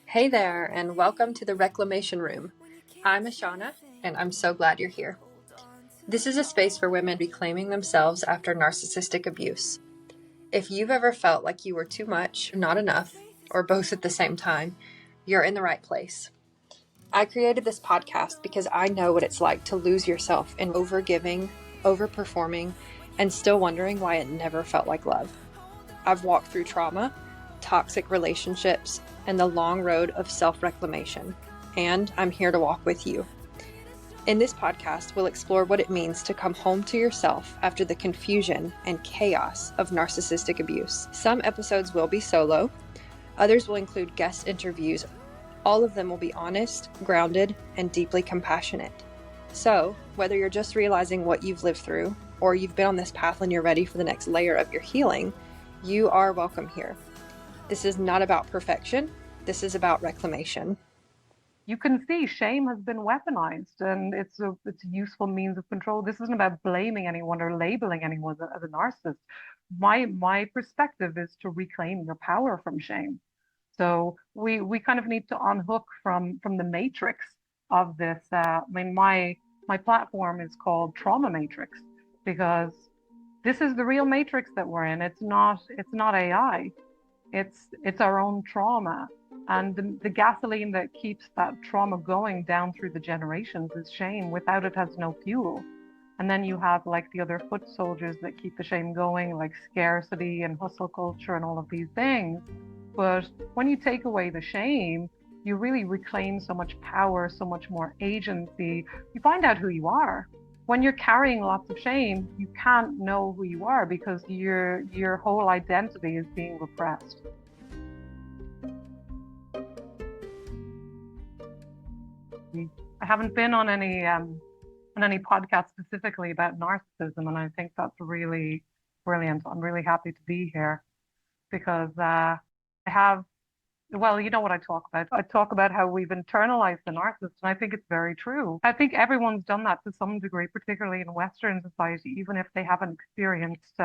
Hey there, and welcome to the Reclamation Room. I'm Ashana, and I'm so glad you're here. This is a space for women reclaiming themselves after narcissistic abuse. If you've ever felt like you were too much, not enough, or both at the same time, you're in the right place. I created this podcast because I know what it's like to lose yourself in overgiving, overperforming, and still wondering why it never felt like love. I've walked through trauma, toxic relationships, and the long road of self-reclamation, and I'm here to walk with you. In this podcast, we'll explore what it means to come home to yourself after the confusion and chaos of narcissistic abuse. Some episodes will be solo, others will include guest interviews. All of them will be honest, grounded, and deeply compassionate. So, whether you're just realizing what you've lived through, or you've been on this path and you're ready for the next layer of your healing, you are welcome here. This is not about perfection. This is about reclamation. You can see shame has been weaponized and it's a useful means of control. This isn't about blaming anyone or labeling anyone as a narcissist. My perspective is to reclaim your power from shame. So we kind of need to unhook from the matrix of this. My platform is called Trauma Matrix because this is the real matrix that we're in. It's not AI. It's our own trauma. And the gasoline that keeps that trauma going down through the generations is shame. Without it has no fuel. And then you have like the other foot soldiers that keep the shame going, like scarcity and hustle culture and all of these things. But when you take away the shame, you really reclaim so much power, so much more agency. You find out who you are. When you're carrying lots of shame, you can't know who you are because your whole identity is being repressed. I haven't been on any podcast specifically about narcissism, and I think that's really brilliant. I'm really happy to be here because I have, well, you know what I talk about. I talk about how we've internalized the narcissist, and I think it's very true. I think everyone's done that to some degree, particularly in Western society, even if they haven't experienced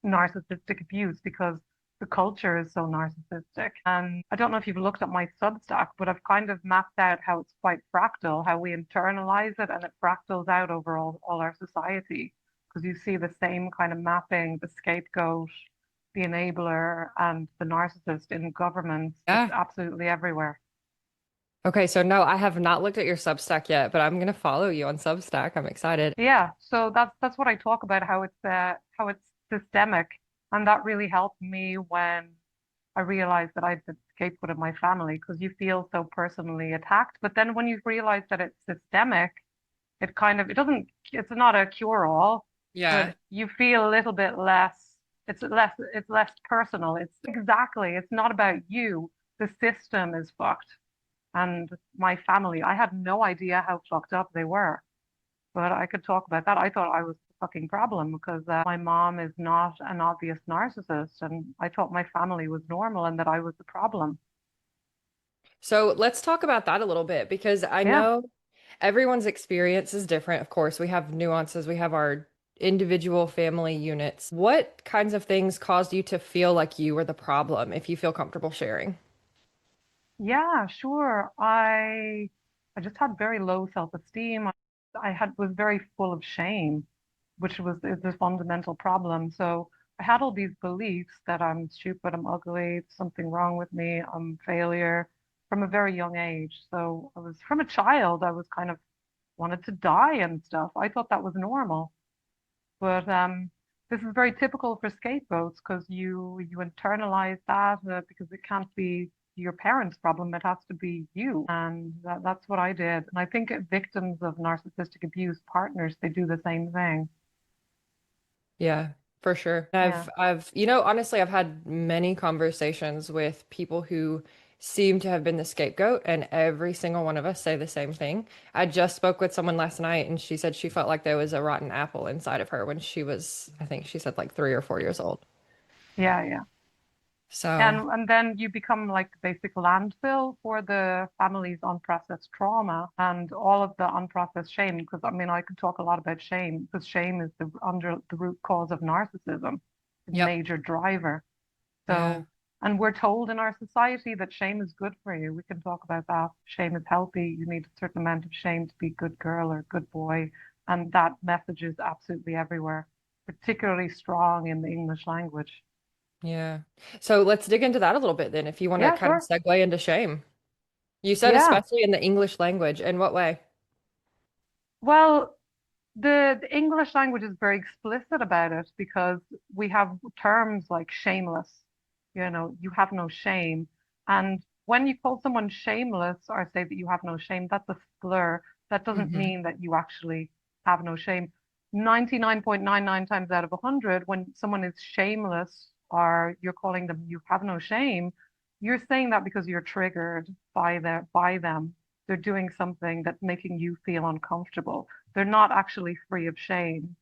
narcissistic abuse, because the culture is so narcissistic. And I don't know if you've looked at my Substack, but I've kind of mapped out how it's quite fractal, how we internalize it and it fractals out over all our society. Because you see the same kind of mapping, the scapegoat, the enabler, and the narcissist in governments. It's Yeah. absolutely everywhere. Okay, so no, I have not looked at your Substack yet, but I'm gonna follow you on Substack. I'm excited. Yeah, so that's what I talk about, how it's systemic, and that really helped me when I realized that I'd been scapegoat of my family because you feel so personally attacked. But then when you realize that it's systemic, it doesn't, it's not a cure-all, but Yeah. you feel a little bit it's less personal. It's not about you. The system is fucked. And my family, I had no idea how fucked up they were, but I could talk about that. I thought I was the fucking problem because my mom is not an obvious narcissist, and I thought my family was normal and that I was the problem. So let's talk about that a little bit because I Yeah. know everyone's experience is different. Of course, we have nuances, we have our individual family units. What kinds of things caused you to feel like you were the problem, if you feel comfortable sharing? Yeah, sure. I just had very low self-esteem. I had was very full of shame, which is a fundamental problem. So I had all these beliefs that I'm stupid, I'm ugly, there's something wrong with me, I'm a failure from a very young age. So I was from a child, I was kind of wanted to die and stuff. I thought that was normal. But this is very typical for scapegoats because you internalize that because it can't be your parents' problem. It has to be you, and that's what I did. And I think victims of narcissistic abuse, partners, they do the same thing. Yeah, for sure. Yeah. Honestly, I've had many conversations with people who seem to have been the scapegoat, and every single one of us say the same thing. I just spoke with someone last night, and she said she felt like there was a rotten apple inside of her when she was, I think she said like 3 or 4 years old. Yeah, yeah. So, And then you become like the basic landfill for the family's unprocessed trauma and all of the unprocessed shame. Because I mean, I could talk a lot about shame because shame is the root cause of narcissism, the yep. major driver. Yeah. So And we're told in our society that shame is good for you. We can talk about that. Shame is healthy. You need a certain amount of shame to be a good girl or a good boy. And that message is absolutely everywhere, particularly strong in the English language. Yeah. So let's dig into that a little bit then, if you want to Yeah, kind of sure. segue into shame. You said Yeah. especially in the English language. In what way? Well, the English language is very explicit about it because we have terms like shameless, you have no shame. And when you call someone shameless or say that you have no shame, that's a slur. That doesn't Hmm. mean that you actually have no shame. 99.99 times out of 100, when someone is shameless or you're calling them you have no shame, you're saying that because you're triggered by them. They're doing something that's making you feel uncomfortable. They're not actually free of shame.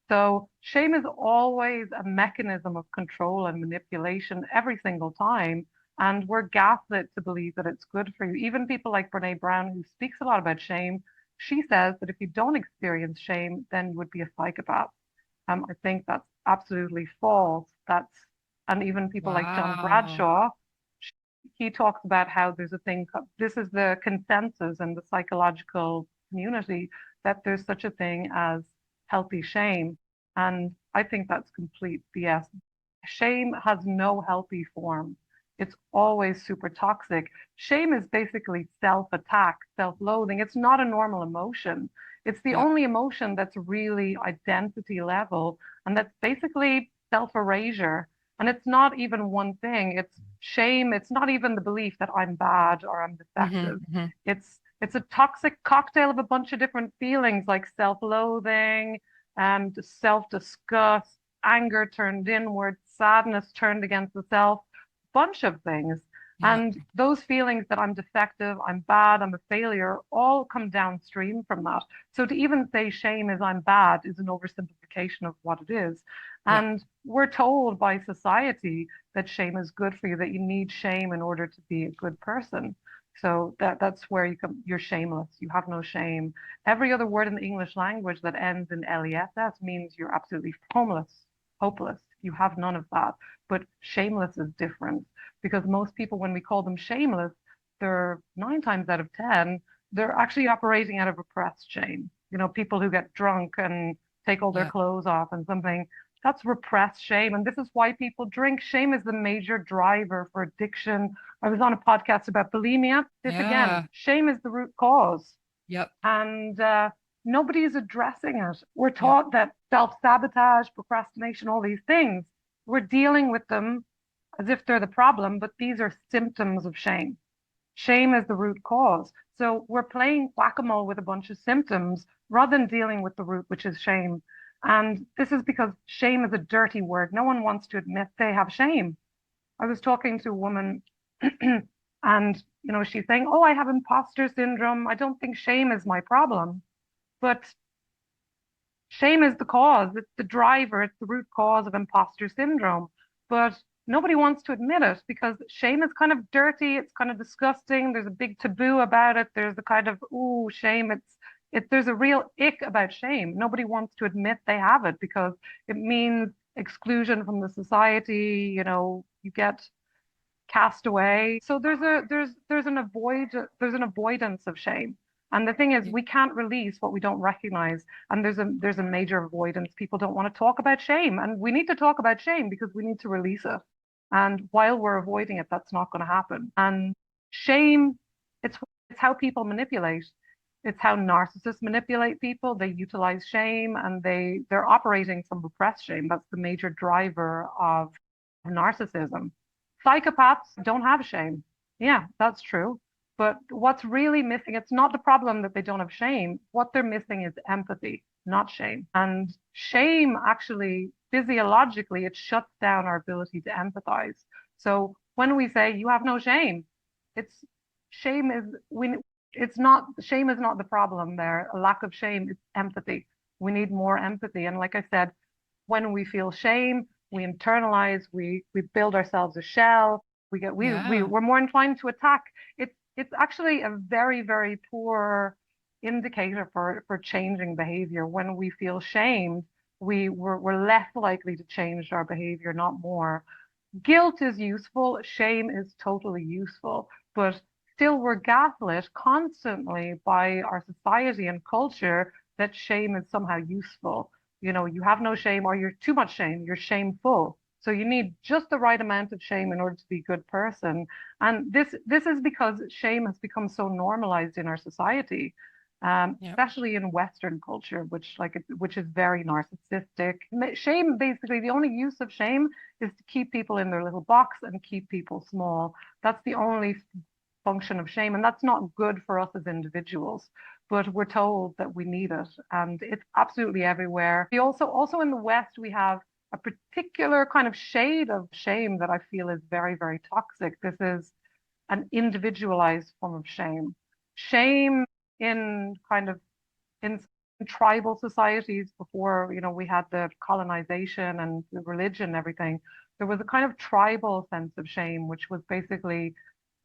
So shame is always a mechanism of control and manipulation every single time. And we're gaslit to believe that it's good for you. Even people like Brene Brown, who speaks a lot about shame, she says that if you don't experience shame, then you would be a psychopath. I think that's absolutely false. And even people like John Wow. Bradshaw, he talks about how there's a thing, this is the consensus in the psychological community, that there's such a thing as healthy shame. And I think that's complete BS. Shame has no healthy form. It's always super toxic. Shame is basically self-attack, self-loathing. It's not a normal emotion. It's the Yep. only emotion that's really identity level, and that's basically self-erasure. And it's not even one thing. It's shame. It's not even the belief that I'm bad or I'm Hmm. defective. Hmm. It's a toxic cocktail of a bunch of different feelings like self-loathing and self-disgust, anger turned inward, sadness turned against the self, bunch of things. Yep. And those feelings that I'm defective, I'm bad, I'm a failure, all come downstream from that. So to even say shame is I'm bad is an oversimplification of what it is. Yep. And we're told by society that shame is good for you, that you need shame in order to be a good person. So that's where you're shameless. You have no shame. Every other word in the English language that ends in less means you're absolutely homeless, hopeless. You have none of that. But shameless is different because most people, when we call them shameless, they're 9 times out of 10, they're actually operating out of repressed shame. People who get drunk and take all their Yep. clothes off and something, that's repressed shame. And this is why people drink. Shame is the major driver for addiction. I was on a podcast about bulimia. This again, Yeah. shame is the root cause. Yep. And nobody is addressing it. We're Yep. taught that self-sabotage, procrastination, all these things, we're dealing with them as if they're the problem, but these are symptoms of shame. Shame is the root cause. So we're playing whack-a-mole with a bunch of symptoms rather than dealing with the root, which is shame. And this is because shame is a dirty word. No one wants to admit they have shame. I was talking to a woman and she's saying, "Oh, I have imposter syndrome. I don't think shame is my problem." But shame is the cause, it's the driver, it's the root cause of imposter syndrome. But nobody wants to admit it because shame is kind of dirty, it's kind of disgusting. There's a big taboo about it. There's a kind of, ooh, shame. There's a real ick about shame. Nobody wants to admit they have it because it means exclusion from the society, you get cast away. So there's an avoidance of shame. And the thing is, we can't release what we don't recognize. And there's a major avoidance. People don't want to talk about shame. And we need to talk about shame because we need to release it. And while we're avoiding it, that's not going to happen. And shame, it's it's how people manipulate. It's how narcissists manipulate people. They utilize shame and they're operating from repressed shame. That's the major driver of narcissism. Psychopaths don't have shame. Yeah, that's true. But what's really missing, it's not the problem that they don't have shame. What they're missing is empathy, not shame. And shame actually, physiologically, it shuts down our ability to empathize. So when we say you have no shame, it's shame is we it's not shame is not the problem there. A lack of shame is empathy. We need more empathy. And like I said, when we feel shame, we internalize, we build ourselves a shell, Yeah. we're more inclined to attack. It's actually a very, very poor indicator for changing behavior. When we feel shamed, we're less likely to change our behavior, not more. Guilt is useful, shame is totally useful, but still we're gaslit constantly by our society and culture that shame is somehow useful. You know, you have no shame or you're too much shame, you're shameful. So you need just the right amount of shame in order to be a good person. And this is because shame has become so normalized in our society. Yeah. Especially in Western culture, which is very narcissistic. Shame, basically, the only use of shame is to keep people in their little box and keep people small. That's the only function of shame, and that's not good for us as individuals. But we're told that we need it, and it's absolutely everywhere. We also in the West we have a particular kind of shade of shame that I feel is very, very toxic. This is an individualized form of shame. Shame in kind of in tribal societies before, you know, we had the colonization and the religion and everything, there was a kind of tribal sense of shame, which was basically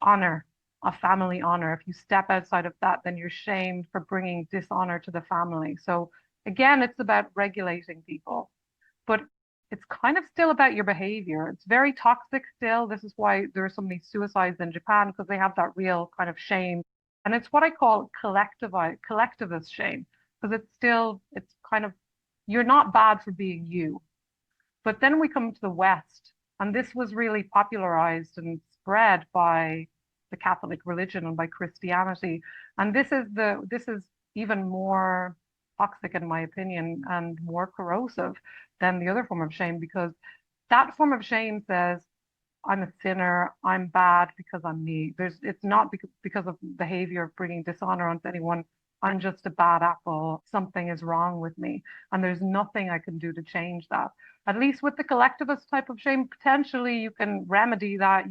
honor, a family honor. If you step outside of that, then you're shamed for bringing dishonor to the family. So again, it's about regulating people, but it's kind of still about your behavior. It's very toxic still. This is why there are so many suicides in Japan, because they have that real kind of shame. And it's what I call collectivist shame, because it's kind of, you're not bad for being you. But then we come to the West, and this was really popularized and spread by the Catholic religion and by Christianity. And this is even more toxic, in my opinion, and more corrosive than the other form of shame, because that form of shame says, I'm a sinner, I'm bad because I'm me. It's not because of behavior of bringing dishonor onto anyone. I'm just a bad apple. Something is wrong with me. And there's nothing I can do to change that. At least with the collectivist type of shame, potentially you can remedy that.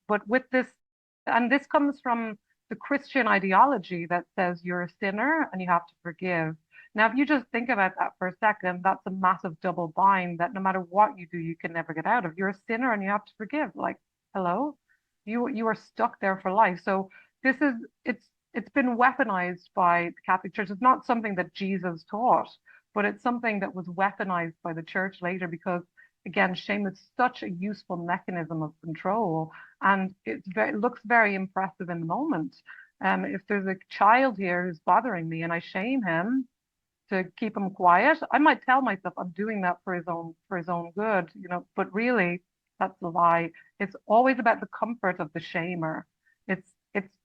But with this, and this comes from the Christian ideology that says you're a sinner and you have to forgive. Now, if you just think about that for a second, that's a massive double bind that no matter what you do, you can never get out of. You're a sinner and you have to forgive. Like, hello? You are stuck there for life. So this is it's been weaponized by the Catholic Church. It's not something that Jesus taught, but it's something that was weaponized by the church later because again, shame is such a useful mechanism of control and it looks very impressive in the moment. If there's a child here who's bothering me and I shame him, to keep him quiet. I might tell myself I'm doing that for his own good, you know, but really that's a lie. It's always about the comfort of the shamer. It's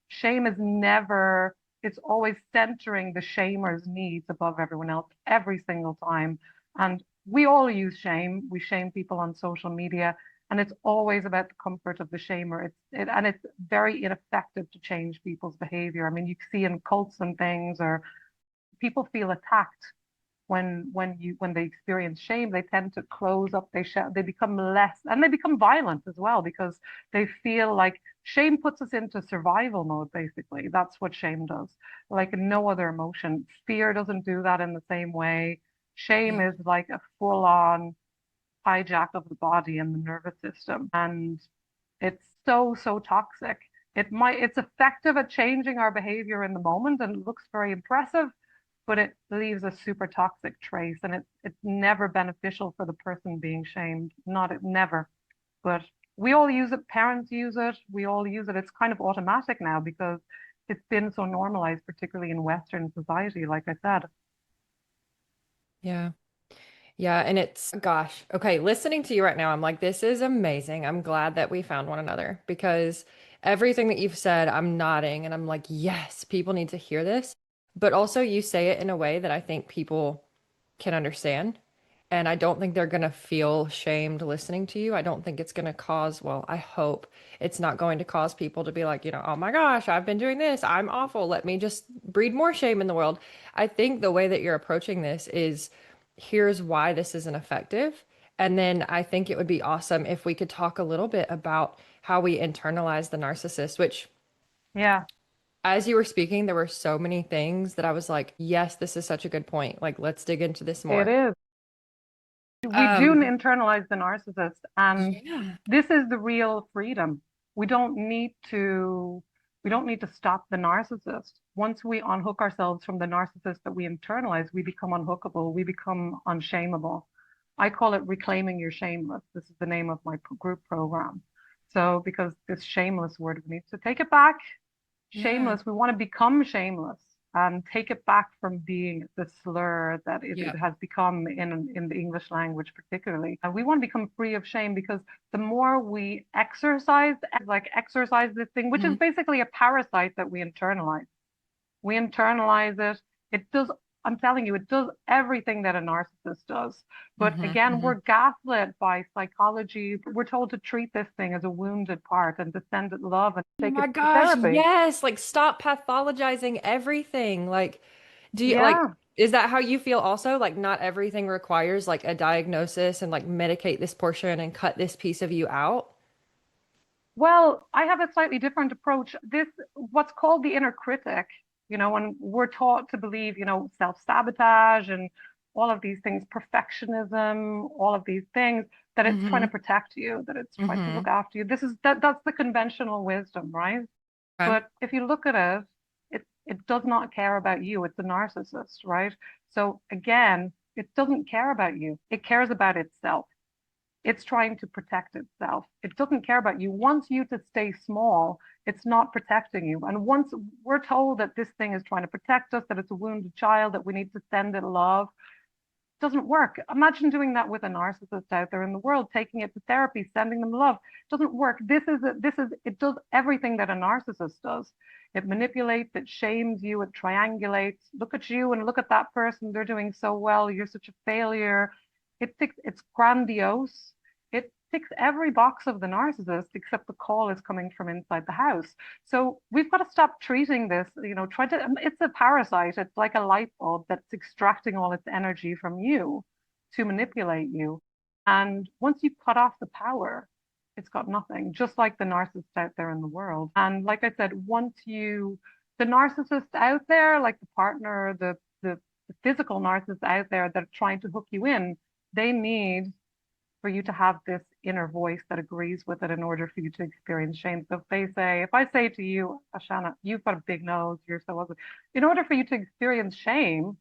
shame is never, it's always centering the shamer's needs above everyone else every single time. And we all use shame. We shame people on social media. And it's always about the comfort of the shamer. And it's very ineffective to change people's behavior. I mean, you see in cults and things, or people feel attacked when they experience shame. They tend to close up, they become less, and they become violent as well because they feel like shame puts us into survival mode. Basically, that's what shame does, like no other emotion. Fear doesn't do that in the same way. Shame Yeah. is like a full-on hijack of the body and the nervous system, and it's so toxic. It's effective at changing our behavior in the moment and it looks very impressive, but it leaves a super toxic trace and it's never beneficial for the person being shamed. Not it never. But we all use it, parents use it, we all use it. It's kind of automatic now because it's been so normalized, particularly in Western society, like I said. Yeah. Yeah, and it's gosh. Okay, listening to you right now, I'm like, this is amazing. I'm glad that we found one another because everything that you've said, I'm nodding and I'm like, yes, people need to hear this. But also you say it in a way that I think people can understand. And I don't think they're going to feel shamed listening to you. I don't think it's going to cause, well, I hope it's not going to cause people to be like, oh my gosh, I've been doing this. I'm awful. Let me just breed more shame in the world. I think the way that you're approaching this is here's why this isn't effective. And then I think it would be awesome if we could talk a little bit about how we internalize the narcissist, which Yeah, as you were speaking, there were so many things that I was like, yes, this is such a good point. Like, let's dig into this it more. is. We do Um, internalize the narcissist, and yeah. this is the real freedom. We don't need to we don't need to stop the narcissist. Once we unhook ourselves from the narcissist that we internalize, we become unhookable, we become unshameable. I call it reclaiming your shameless. This is the name of my group program. So because this shameless word, we need to take it back. Yeah. Shameless, we want to become shameless and take it back from being the slur that Yeah. it has become in the English language particularly. And we want to become free of shame because the more we exercise this thing, which is Hmm. basically a parasite that we internalize. We internalize it. It does, I'm telling you, it does everything that a narcissist does. But Hmm. again, Hmm. we're gaslit by psychology. We're told to treat this thing as a wounded part and to send it love and Oh take it my to gosh, therapy. yes. Like stop pathologizing everything. Like, do you like, Yeah. is that how you feel also? Like not everything requires like a diagnosis and like medicate this portion and cut this piece of you out? Well, I have a slightly different approach. This, what's called the inner critic, when we're taught to believe, self-sabotage and all of these things, perfectionism, all of these things, that it's trying to Hmm. protect you, that it's trying to Hmm. look after you. That's the conventional wisdom, right? Okay. But if you look at it does not care about you. It's a narcissist, right? So again, it doesn't care about you. It cares about itself. It's trying to protect itself. It doesn't care about you. Wants you to stay small. It's not protecting you. And once we're told that this thing is trying to protect us, that it's a wounded child, that we need to send it love, it doesn't work. Imagine doing that with a narcissist out there in the world, taking it to therapy, sending them love. It doesn't work. It does everything that a narcissist does. It manipulates, it shames you, it triangulates. Look at you and look at that person. They're doing so well. You're such a failure. It's grandiose. It ticks every box of the narcissist, except the call is coming from inside the house. So we've got to stop treating this, it's a parasite. It's like a light bulb that's extracting all its energy from you to manipulate you. And once you cut off the power, it's got nothing, just like the narcissist out there in the world. And like I said, the narcissist out there, like the partner, the physical narcissist out there that are trying to hook you in, they need for you to have this inner voice that agrees with it in order for you to experience shame. So if I say to you, Ashana, you've got a big nose, you're so ugly, in order for you to experience shame,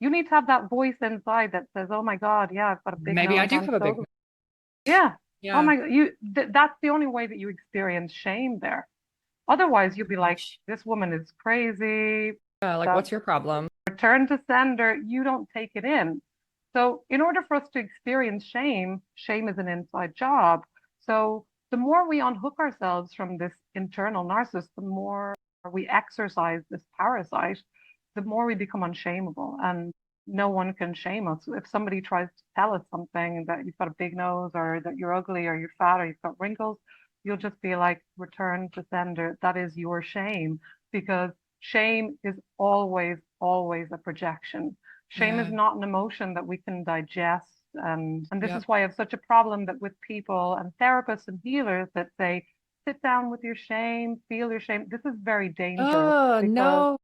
you need to have that voice inside that says, oh my God, yeah, I've got a big Maybe I nose, do I'm have a so big, ugly. Yeah. Oh yeah. my God, that's the only way that you experience shame there. Otherwise, you'll be like, Gosh. this woman is crazy. Yeah, like That what's your problem? return to sender, you don't take it in. So, in order for us to experience shame, shame is an inside job. So, the more we unhook ourselves from this internal narcissist, the more we exercise this parasite, the more we become unshameable. And no one can shame us. If somebody tries to tell us something that you've got a big nose or that you're ugly or you're fat or you've got wrinkles, you'll just be like, return to sender. That is your shame because shame is always, always a projection. Shame is Yeah. not an emotion that we can digest. And this is Yep. why I have such a problem that with people and therapists and healers that say, sit down with your shame, feel your shame. This is very dangerous Oh, because, no.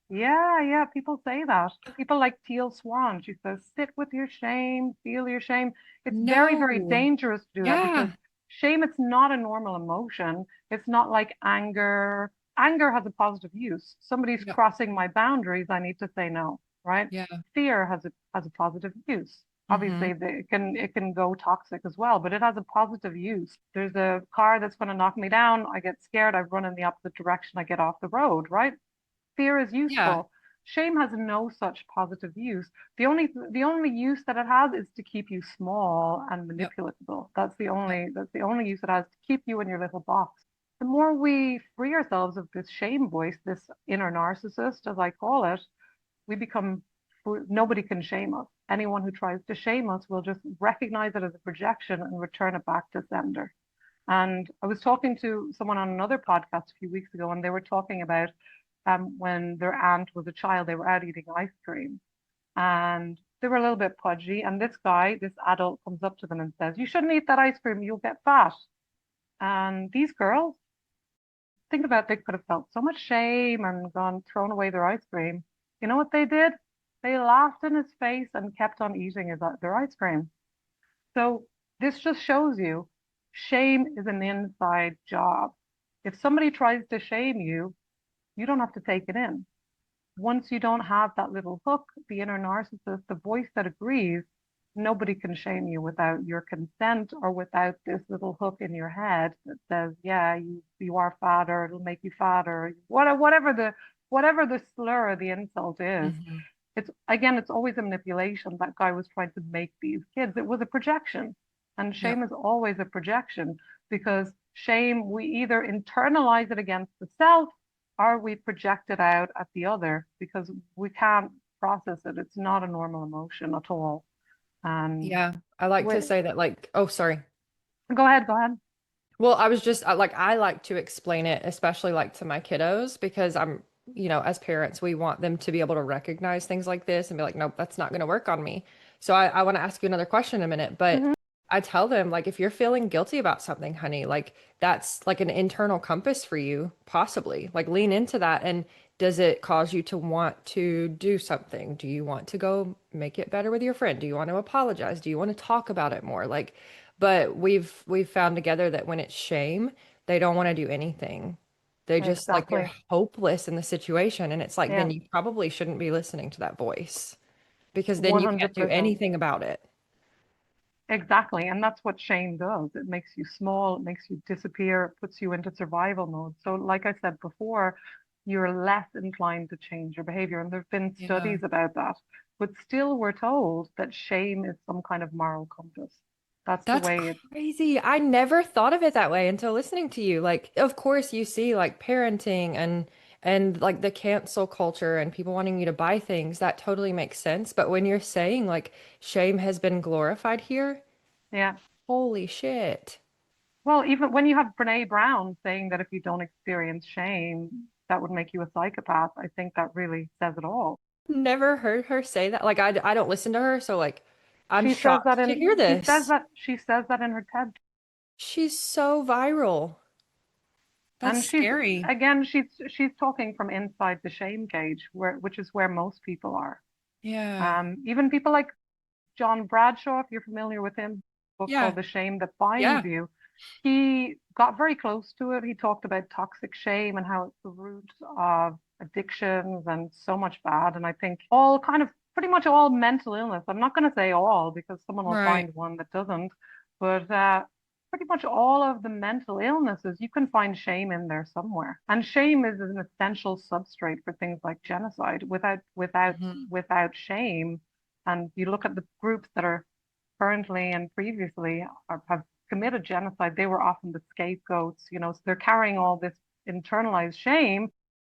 yeah, people say that. People like Teal Swan, she says, sit with your shame, feel your shame. It's very, very No. dangerous to do that because Yeah. shame, it's not a normal emotion. It's not like anger. Anger has a positive use. Somebody's Yep. crossing my boundaries, I need to say no, right? Yeah. Fear has a positive use. Hmm. Obviously, it can go toxic as well, but it has a positive use. There's a car that's going to knock me down. I get scared. I run in the opposite direction. I get off the road, right? Fear is Yeah. useful. Shame has no such positive use. The only use that it has is to keep you small and Yep. manipulatable. Yep. That's the only use it has to keep you in your little box. The more we free ourselves of this shame voice, this inner narcissist, as I call it, we become nobody can shame us. Anyone who tries to shame us will just recognize it as a projection and return it back to sender. And I was talking to someone on another podcast a few weeks ago, and they were talking about when their aunt was a child, they were out eating ice cream and they were a little bit pudgy. And this adult comes up to them and says, you shouldn't eat that ice cream, you'll get fat. And these girls, think about it, they could have felt so much shame and gone thrown away their ice cream. You know what they did? They laughed in his face and kept on eating their ice cream. So this just shows you shame is an inside job. If somebody tries to shame you, you don't have to take it in. Once you don't have that little hook, the inner narcissist, the voice that agrees, Nobody can shame you without your consent or without this little hook in your head that says, yeah, you are fat, or it'll make you fat, or whatever the slur or the insult is. Hmm. It's again, it's always a manipulation. That guy was trying to make these kids. It was a projection. And Yep. shame is always a projection, because shame, we either internalize it against the self or we project it out at the other because we can't process it. It's not a normal emotion at all. And Yeah. I like to say that, like, oh, sorry. go ahead, go ahead. Well, I was just like, I like to explain it, especially like to my kiddos, because as parents, we want them to be able to recognize things like this and be like, nope, that's not going to work on me. So I want to ask you another question in a minute, but Hmm. I tell them, like, if you're feeling guilty about something, honey, like that's like an internal compass for you, possibly. Like, lean into that. And does it cause you to want to do something? Do you want to go make it better with your friend? Do you want to apologize? Do you want to talk about it more? Like, but we've found together that when it's shame, they don't want to do anything. They just like they're Exactly. hopeless in the situation. And it's like, Yeah, then you probably shouldn't be listening to that voice because then you can't do 100%. anything about it. Exactly. And that's what shame does. It makes you small, it makes you disappear, it puts you into survival mode. So, like I said before, you're less inclined to change your behavior. And there have been Yeah. studies about that. But still, we're told that shame is some kind of moral compass. That's the That's way it, crazy. I never thought of it that way until listening to you. Like, of course, you see like parenting and like the cancel culture and people wanting you to buy things. That totally makes sense. But when you're saying like shame has been glorified here, yeah. holy shit. Well, even when you have Brene Brown saying that if you don't experience shame, that would make you a psychopath, I think that really says it all. Never heard her say that. Like, I don't listen to her, so like I'm She says that shocked to hear this. she says that in her TED. She's so viral. That's And she's scary. again, she's talking from inside the shame cage, which is where most people are. Yeah. Even people like John Bradshaw, if you're familiar with him, book called Yeah. The Shame That Binds Yeah. You. He got very close to it. He talked about toxic shame and how it's the root of addictions and so much bad. And I think all kind of pretty much all mental illness. I'm not going to say all because someone will Right. find one that doesn't, but pretty much all of the mental illnesses, you can find shame in there somewhere. And shame is an essential substrate for things like genocide. Hmm. Without shame, and you look at the groups that are currently and previously have committed genocide, they were often the scapegoats, so they're carrying all this internalized shame.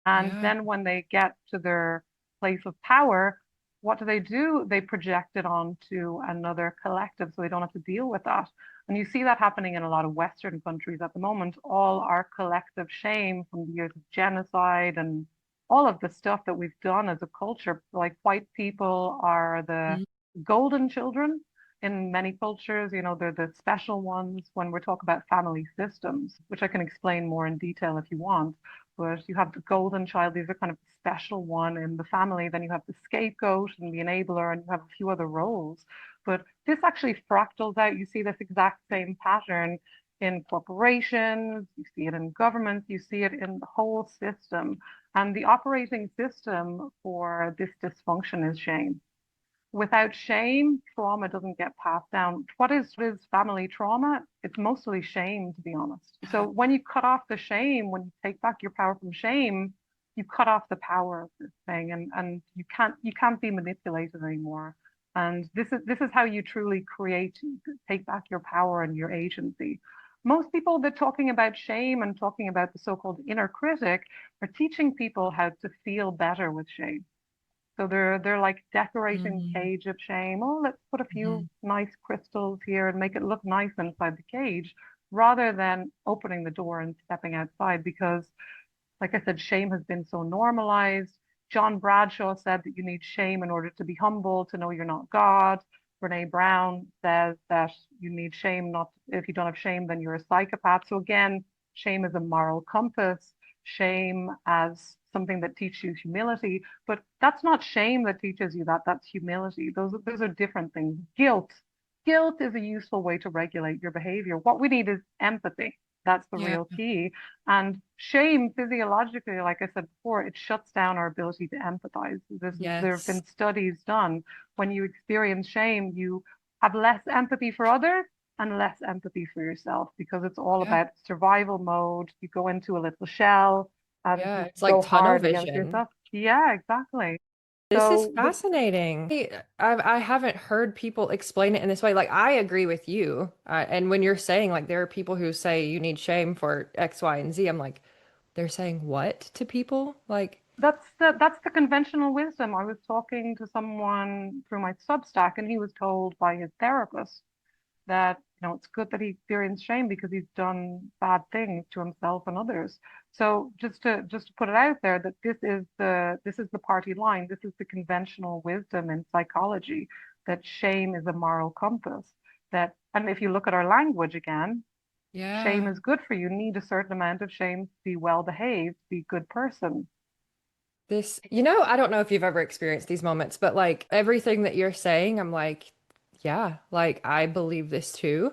And Yeah. then when they get to their place of power, what do? They project it onto another collective so they don't have to deal with that. And you see that happening in a lot of Western countries at the moment. All our collective shame from the years of genocide and all of the stuff that we've done as a culture, like white people are the Mhm. golden children in many cultures, they're the special ones when we're talking about family systems, which I can explain more in detail if you want. But you have the golden child, these are kind of the special one in the family. Then you have the scapegoat and the enabler, and you have a few other roles. But this actually fractals out. You see this exact same pattern in corporations, you see it in governments, you see it in the whole system. And the operating system for this dysfunction is shame. Without shame, trauma doesn't get passed down. What is family trauma? It's mostly shame, to be honest. So when you cut off the shame, when you take back your power from shame, you cut off the power of this thing, and you can't be manipulated anymore. And this is how you truly take back your power and your agency. Most people that talking about shame and talking about the so-called inner critic are teaching people how to feel better with shame. So they're like decorating the Mhm. cage of shame. Oh, let's put a few Mhm. nice crystals here and make it look nice inside the cage, rather than opening the door and stepping outside. Because, like I said, shame has been so normalized. John Bradshaw said that you need shame in order to be humble, to know you're not God. Brene Brown says that you need shame, not if you don't have shame, then you're a psychopath. So again, shame is a moral compass, shame as something that teaches you humility, but that's not shame that teaches you that, that's humility. Those are different things. Guilt is a useful way to regulate your behavior. What we need is empathy. That's the Yeah. real key. And shame, physiologically, like I said before, it shuts down our ability to empathize. There have Yes. been studies done. When you experience shame, you have less empathy for others and less empathy for yourself, because it's all Yeah. about survival mode. You go into a little shell and Yeah. you It's like go tunnel hard against vision. yourself. Yeah, exactly. This is So fascinating. I haven't heard people explain it in this way. Like, I agree with you. And when you're saying, like, there are people who say you need shame for X, Y, and Z, I'm like, they're saying what to people? Like, that's the conventional wisdom. I was talking to someone through my Substack, and he was told by his therapist that it's good that he experienced shame because he's done bad things to himself and others. So just to put it out there that this is the party line. This is the conventional wisdom in psychology, that shame is a moral compass. That, and if you look at our language again, shame yeah. is good for you. You need a certain amount of shame to be well behaved, be a good person. I don't know if you've ever experienced these moments, but like everything that you're saying, I'm like, yeah, like I believe this too.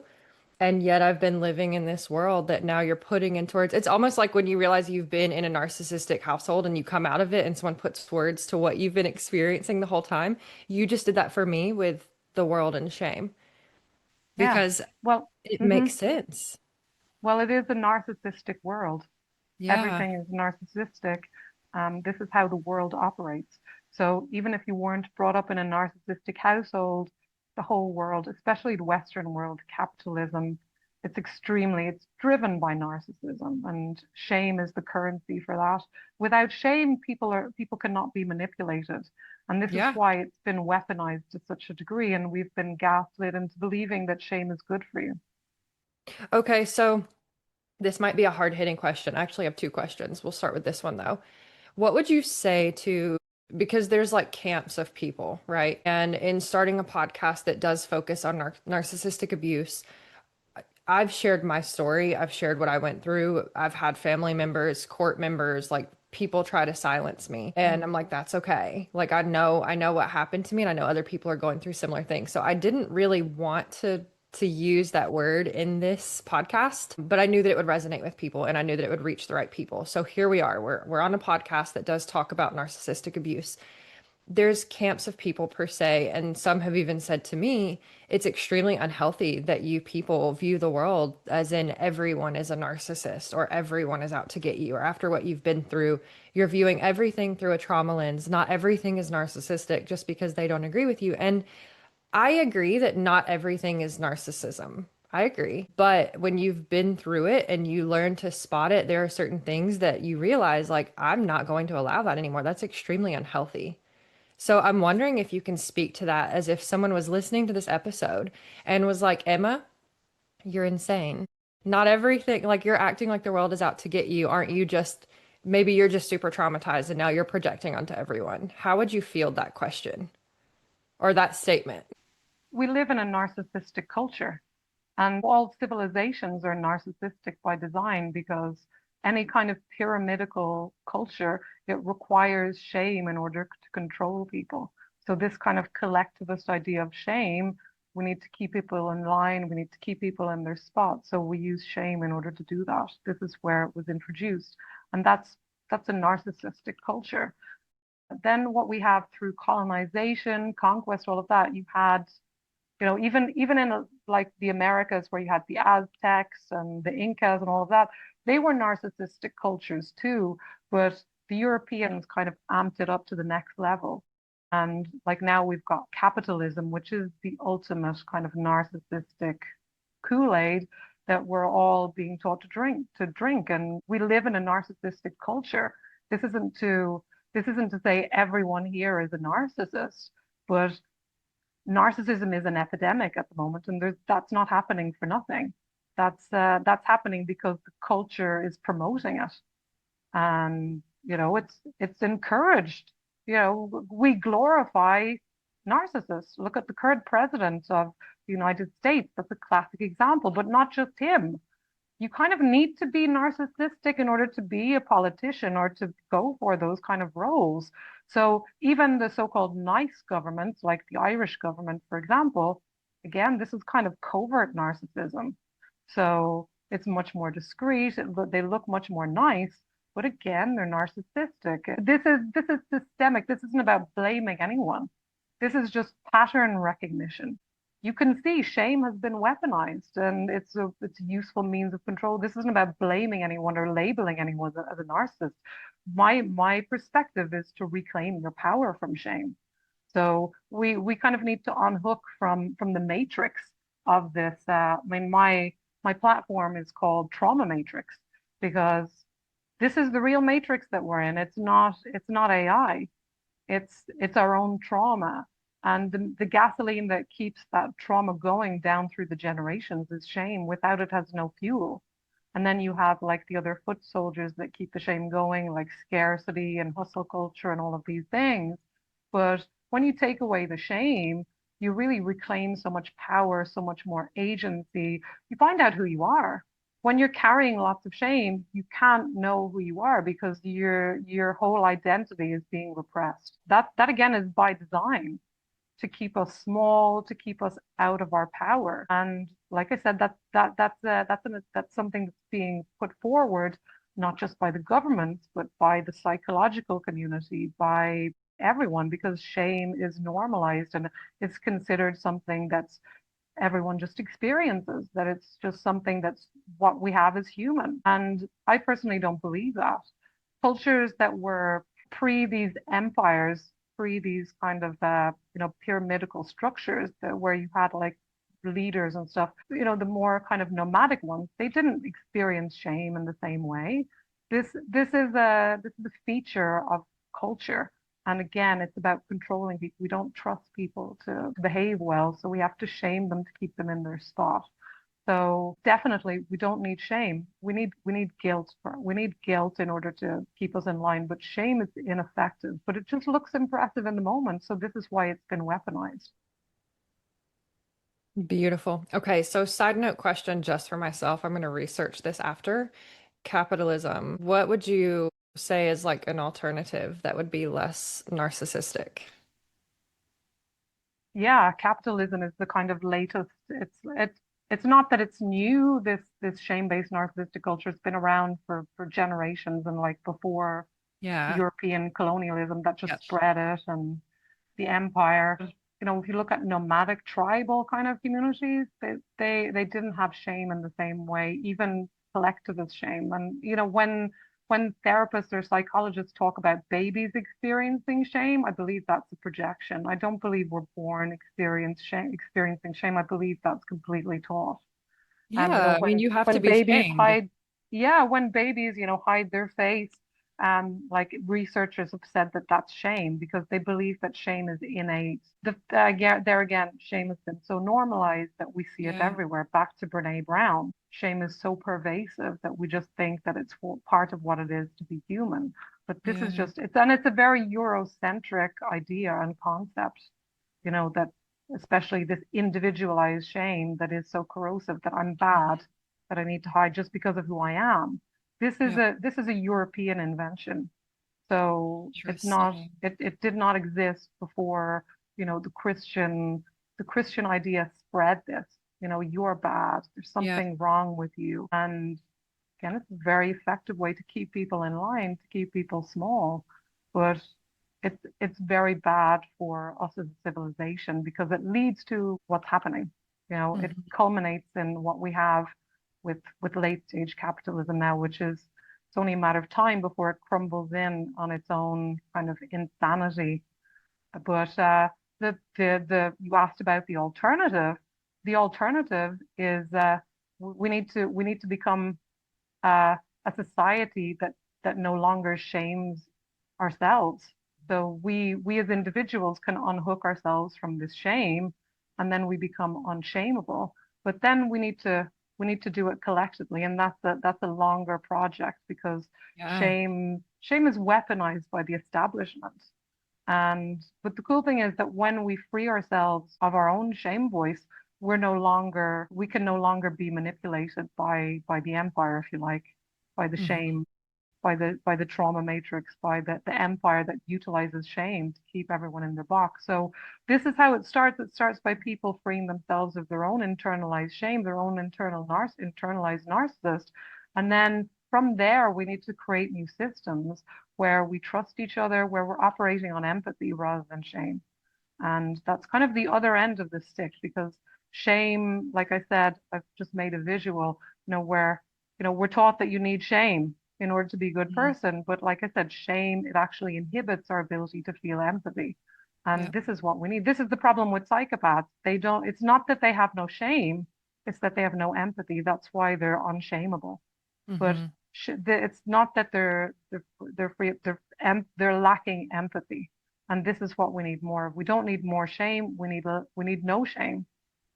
And yet I've been living in this world that now you're putting into words. It's almost like when you realize you've been in a narcissistic household and you come out of it and someone puts words to what you've been experiencing the whole time. You just did that for me with the world and shame Yeah. because Well, it hmm makes sense. well, it is a narcissistic world. Yeah. Everything is narcissistic. This is how the world operates. So even if you weren't brought up in a narcissistic household, the whole world, especially the Western world, capitalism, it's driven by narcissism, and shame is the currency for that. Without shame, people cannot be manipulated. And this is Yeah. why it's been weaponized to such a degree, and we've been gaslit into believing that shame is good for you. Okay, so this might be a hard-hitting question. I actually have two questions. We'll start with this one though. What would you say to, because there's like camps of people, right? And in starting a podcast that does focus on narcissistic abuse, I've shared my story. I've shared what I went through. I've had family members, court members, like people try to silence me. And I'm like, that's okay. Like I know what happened to me and I know other people are going through similar things. So I didn't really want to use that word in this podcast, but I knew that it would resonate with people and I knew that it would reach the right people. So here we are. We're on a podcast that does talk about narcissistic abuse. There's camps of people per se, and some have even said to me, it's extremely unhealthy that you people view the world as in everyone is a narcissist or everyone is out to get you, or after what you've been through, you're viewing everything through a trauma lens. Not everything is narcissistic just because they don't agree with you. And I agree that not everything is narcissism. I agree. But when you've been through it and you learn to spot it, there are certain things that you realize, like, I'm not going to allow that anymore. That's extremely unhealthy. So I'm wondering if you can speak to that as if someone was listening to this episode and was like, Emma, you're insane. Not everything, like you're acting like the world is out to get you. Aren't you just, maybe you're just super traumatized and now you're projecting onto everyone. How would you field that question or that statement? We live in a narcissistic culture. And all civilizations are narcissistic by design, because any kind of pyramidical culture, it requires shame in order to control people. So this kind of collectivist idea of shame, we need to keep people in line, we need to keep people in their spot. So we use shame in order to do that. This is where it was introduced. And that's a narcissistic culture. Then what we have through colonization, conquest, all of that, you had even in like the Americas, where you had the Aztecs and the Incas and all of that, they were narcissistic cultures too, but the Europeans kind of amped it up to the next level. And like now we've got capitalism, which is the ultimate kind of narcissistic Kool-Aid that we're all being taught to drink. And we live in a narcissistic culture. This isn't to this isn't to say everyone here is a narcissist, but narcissism is an epidemic at the moment, and that's not happening for nothing. That's happening because the culture is promoting it, and it's encouraged. We glorify narcissists. Look at the current president of the United States. That's a classic example, but not just him. You kind of need to be narcissistic in order to be a politician or to go for those kind of roles. So even the so-called nice governments, like the Irish government, for example, again, this is kind of covert narcissism. So it's much more discreet. They look much more nice, but again, they're narcissistic. This is systemic. This isn't about blaming anyone. This is just pattern recognition. you can see shame has been weaponized, and it's a useful means of control. This isn't about blaming anyone or labeling anyone as a narcissist. My perspective is to reclaim your power from shame. So we kind of need to unhook from the matrix of this. I mean, my platform is called Trauma Matrix because this is the real matrix that we're in. It's not AI. It's our own trauma. And the gasoline that keeps that trauma going down through the generations is shame. Without it has no fuel. And then you have like the other foot soldiers that keep the shame going, like scarcity and hustle culture and all of these things. But when you take away the shame, you really reclaim so much power, so much more agency. You find out who you are. When you're carrying lots of shame, you can't know who you are because your whole identity is being repressed. That again is by design to keep us small, to keep us out of our power. And like I said, that's something that's being put forward not just by the government, but by the psychological community, by everyone, because shame is normalized and it's considered something that's everyone just experiences, that it's just something that's what we have as human. And I personally don't believe that. Cultures that were pre these empires, pre these kind of pyramidical structures that where you had like leaders and stuff, the more kind of nomadic ones, they didn't experience shame in the same way. This is a feature of culture. And again, it's about controlling people. We don't trust people to behave well, so we have to shame them to keep them in their spot. So definitely, we don't need shame. We need guilt. We need guilt in order to keep us in line. But shame is ineffective. But it just looks impressive in the moment. So this is why it's been weaponized. Beautiful. Okay, so side note question just for myself. I'm going to research this after. Capitalism. What would you say is like an alternative that would be less narcissistic? Yeah, capitalism is the kind of latest. It's not that it's new. This shame-based narcissistic culture has been around for generations, and like before Yeah. European colonialism that just Yep. spread it, and the empire. If you look at nomadic tribal kind of communities, they didn't have shame in the same way, even collectivist shame. And when therapists or psychologists talk about babies experiencing shame, I believe that's a projection. I don't believe we're born experiencing shame. I believe that's completely taught. And Yeah, I mean, you have to when be babies shamed. hide, yeah, when babies, hide their face, like researchers have said that that's shame because they believe that shame is innate. Yeah, there again, shame has been so normalized that we see it Yeah. everywhere. Back to Brene Brown, shame is so pervasive that we just think that it's part of what it is to be human. But this is Yeah. it's a very Eurocentric idea and concept, that especially this individualized shame that is so corrosive that I'm bad, that I need to hide just because of who I am. Yeah. This is a European invention. So it's not Interesting. it did not exist before, the Christian idea spread this. You're bad. There's Yeah. something wrong with you. And again, it's a very effective way to keep people in line, to keep people small. But it's very bad for us as a civilization because it leads to what's happening. It Mhm. culminates in what we have with late stage capitalism now, which is it's only a matter of time before it crumbles in on its own kind of insanity. But the you asked about the alternative. The alternative is we need to become a society that no longer shames ourselves. So we as individuals can unhook ourselves from this shame, and then we become unshameable. But then we need to do it collectively, and that's a longer project because Yeah. shame is weaponized by the establishment. And but the cool thing is that when we free ourselves of our own shame voice, we can no longer be manipulated by the empire, if you like, by the Mhm. shame, by the trauma matrix, by the empire that utilizes shame to keep everyone in their box. So this is how it starts. It starts by people freeing themselves of their own internalized shame, their own internalized narcissist. And then from there, we need to create new systems where we trust each other, where we're operating on empathy rather than shame. And that's kind of the other end of the stick because shame, like I said, I've just made a visual, where, we're taught that you need shame in order to be a good Mhm. person. But like I said, shame, it actually inhibits our ability to feel empathy. And Yeah. this is what we need. This is the problem with psychopaths. It's not that they have no shame, it's that they have no empathy. That's why they're unshameable. But Hmm. it's not that they're free, they're lacking empathy. And this is what we need more of. We don't need more shame. We need no shame,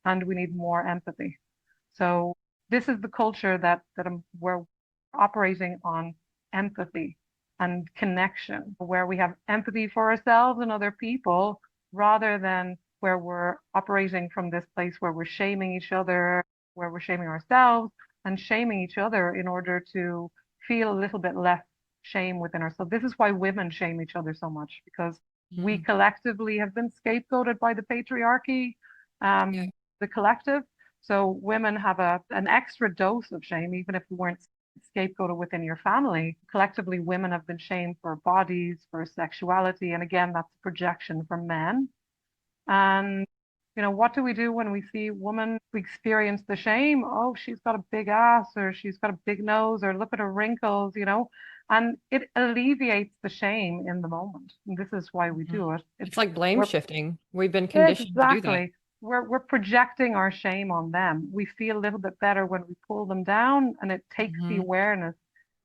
and we need more empathy. So this is the culture we're operating on empathy and connection, where we have empathy for ourselves and other people, rather than where we're operating from this place where we're shaming each other, where we're shaming ourselves and shaming each other in order to feel a little bit less shame within ourselves. This is why women shame each other so much, because we Mm. collectively have been scapegoated by the patriarchy, Yeah. the collective. So women have an extra dose of shame, even if we weren't scapegoated within your family. Collectively, women have been shamed for bodies, for sexuality, and again, that's a projection from men. And what do we do when we see a woman? We experience the shame. Oh, she's got a big ass, or she's got a big nose, or look at her wrinkles. And it alleviates the shame in the moment. And this is why we Mhm. do it. It's like blame We're shifting. We've been conditioned to do that. exactly. We're projecting our shame on them. We feel a little bit better when we pull them down, and it takes the Hmm. awareness.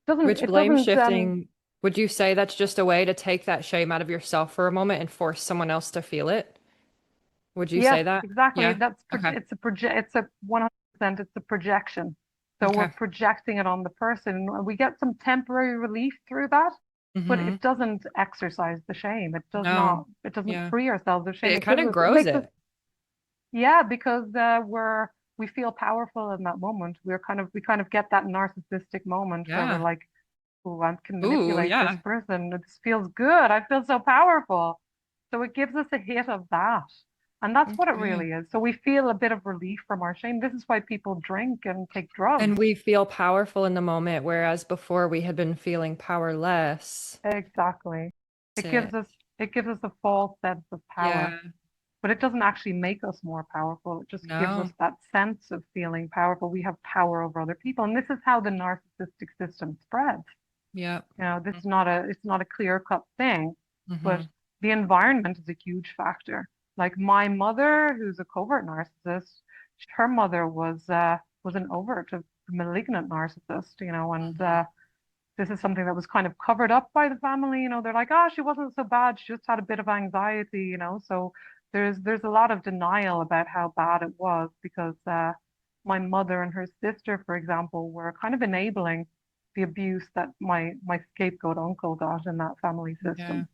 Doesn't Which it blame doesn't shifting, would you say that's just a way to take that shame out of yourself for a moment and force someone else to feel it? Would you Yes, say that? exactly. Yeah. Okay. It's a 100%, it's a projection. So we're Okay. projecting it on the person, and we get some temporary relief through that, but Hmm. it doesn't exercise the shame. No. It doesn't Yeah. free ourselves of shame. It kind of It grows makes us, it. yeah, because we feel powerful in that moment. We kind of get that narcissistic moment where we're Yeah. like, oh, I can Ooh, manipulate this yeah. person. This feels good. I feel so powerful. So it gives us a hit of that. And that's what it Okay. really is. So we feel a bit of relief from our shame. This is why people drink and take drugs. And we feel powerful in the moment, whereas before we had been feeling powerless. Exactly. That's It gives it. us it gives us a false sense of power, Yeah. but it doesn't actually make us more powerful. It just gives us No. that sense of feeling powerful. We have power over other people. And this is how the narcissistic system spreads. Yeah. This is it's not a clear-cut thing, but Hmm. the environment is a huge factor. Like my mother, who's a covert narcissist, her mother was an overt, a malignant narcissist, and Hmm. this is something that was kind of covered up by the family. They're like, oh, she wasn't so bad, she just had a bit of anxiety. So there's a lot of denial about how bad it was, because my mother and her sister, for example, were kind of enabling the abuse that my scapegoat uncle got in that family Yeah. system.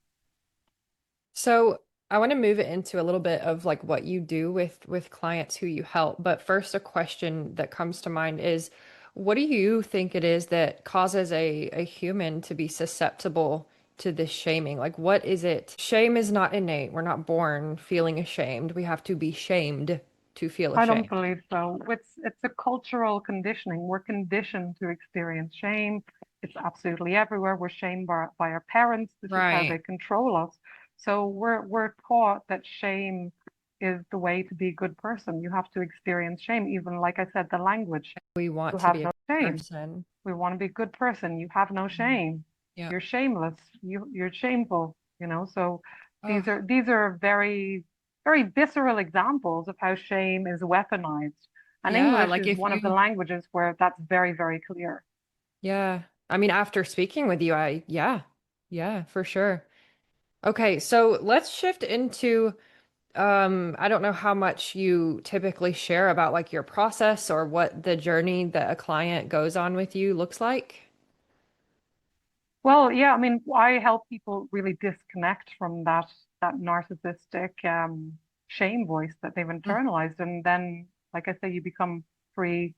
So I want to move it into a little bit of like what you do with clients who you help. But first, a question that comes to mind is, what do you think it is that causes a human to be susceptible to this shaming? Like, what is it? Shame is not innate. We're not born feeling ashamed. We have to be shamed to feel I don't ashamed. believe so. It's a cultural conditioning. We're conditioned to experience shame. It's absolutely everywhere. We're shamed by our parents. This is how they Right. control us. So we're taught that shame is the way to be a good person. You have to experience shame. Even like I said, the language. We want You to have be a no shame. person. We want to be a good person. You have no Mhm. shame. Yeah. You're shameless. You're shameful. So Oh, these are very very visceral examples of how shame is weaponized. And yeah. English Like is if one of the you, languages where that's very very clear. yeah. I mean, after speaking with you, yeah, yeah, for sure. Okay, so let's shift into I don't know how much you typically share about like your process or what the journey that a client goes on with you looks like. Well, yeah, I mean, I help people really disconnect from that narcissistic shame voice that they've Mm. internalized, and then, like I say, you become free.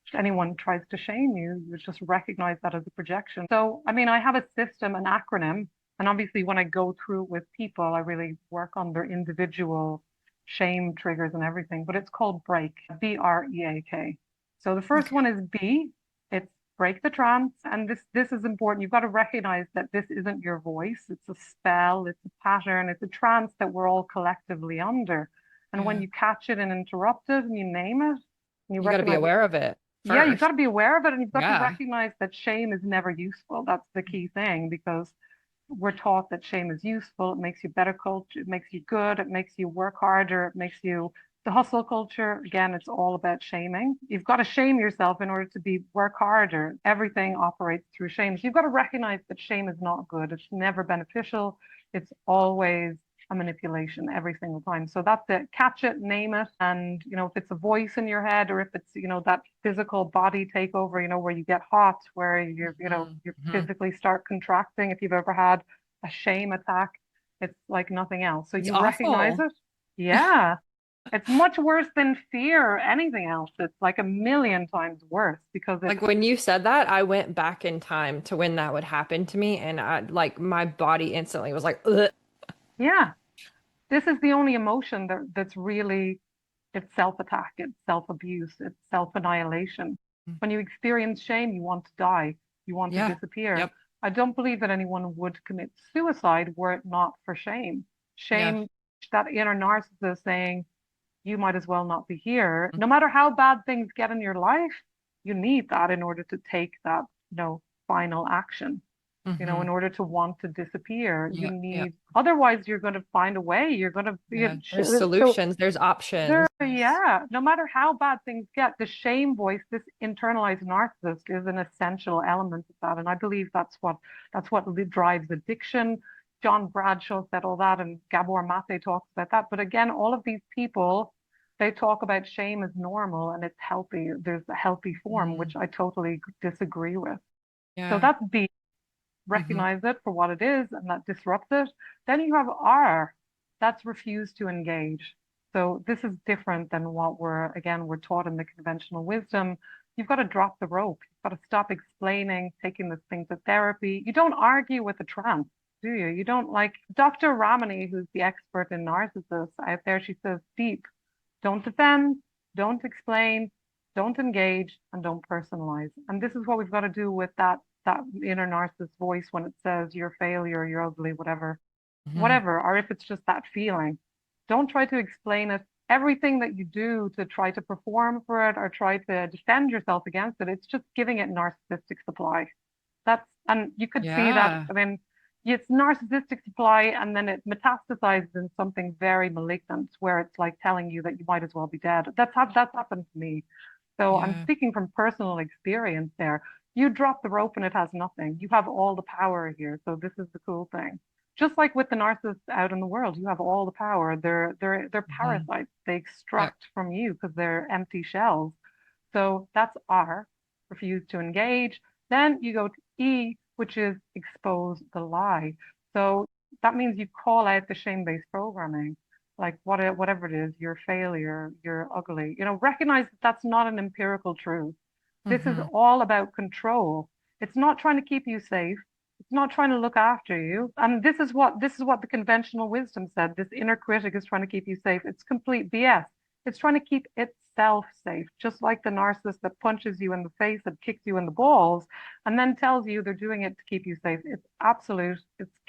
If anyone tries to shame you, you just recognize that as a projection. So, I mean, I have a system, an acronym, and obviously, when I go through it with people, I really work on their individual shame triggers and everything. But it's called BREAK, BREAK. So the first Okay. one is B. It's break the trance, and this is important. You've got to recognize that this isn't your voice. It's a spell. It's a pattern. It's a trance that we're all collectively under. And when you catch it and interrupt it and you name it, and you You got to be recognize it, aware of it yeah, you've got first. to be aware of it, and you've got to Yeah. recognize that shame is never useful. That's the key thing, because we're taught that shame is useful. It makes you better culture. It makes you good. It makes you work harder. It makes you the hustle culture. Again, it's all about shaming. You've got to shame yourself in order to be work harder. Everything operates through shame. So you've got to recognize that shame is not good. It's never beneficial. It's always a manipulation every single time. So that's it. Catch it, name it. And, if it's a voice in your head, or if it's, that physical body takeover, where you get hot, where you Mhm. physically start contracting. If you've ever had a shame attack, it's like nothing else. So It's you recognize awful. it. Yeah. It's much worse than fear or anything else. It's like a million times worse because Like when you said that, I went back in time to when that would happen to me, and my body instantly was like, ugh. yeah, this is the only emotion that's really, it's self-attack, it's self-abuse, it's self-annihilation. When you experience shame, you want to die, you want to Yeah. disappear. Yep. I don't believe that anyone would commit suicide were it not for shame. Yeah. Shame, that inner narcissist saying, you might as well not be here. No matter how bad things get in your life, you need that in order to take that, final action. Hmm. In order to want to disappear, you Yep. Yep. need, otherwise you're going to find a way. You're going to be, Yeah. There's so solutions, there's options. yeah, no matter how bad things get, the shame voice, this internalized narcissist is an essential element of that. And I believe that's what drives addiction. John Bradshaw said all that, and Gabor Mate talks about that. But again, all of these people, they talk about shame as normal and it's healthy. There's a healthy form, which Mm. I totally disagree with. So Yeah. that's B, Hmm. recognize it for what it is and that disrupts it. Then you have R, that's refuse to engage. So this is different than what we're taught in the conventional wisdom. You've got to drop the rope. You've got to stop explaining, taking this thing to therapy. You don't argue with a trance, do you? You don't, like Dr. Ramani, who's the expert in narcissists out there, she says, deep, don't defend, don't explain, don't engage, and don't personalize. And this is what we've got to do with that inner narcissist voice when it says you're a failure, you're ugly, Hmm. whatever, or if it's just that feeling. Don't try to explain it. Everything that you do to try to perform for it or try to defend yourself against it, it's just giving it narcissistic supply. And you could see that, Yeah. I mean, it's narcissistic supply and then it metastasizes in something very malignant where it's like telling you that you might as well be dead. That's happened to me. So I'm Yeah. speaking from personal experience there. You drop the rope and it has nothing. You have all the power here. So this is the cool thing. Just like with the narcissists out in the world, you have all the power. They're Hmm. parasites. They Yep. extract from you because they're empty shells. So that's R, refuse to engage. Then you go to E, which is expose the lie. So that means you call out the shame-based programming, like whatever it is, you're a failure, you're ugly. Recognize that that's not an empirical truth. This is Hmm. all about control. It's not trying to keep you safe. It's not trying to look after you. And this is what the conventional wisdom said. This inner critic is trying to keep you safe. It's complete BS. It's trying to keep itself safe, just like the narcissist that punches you in the face and kicks you in the balls and then tells you they're doing it to keep you safe. It's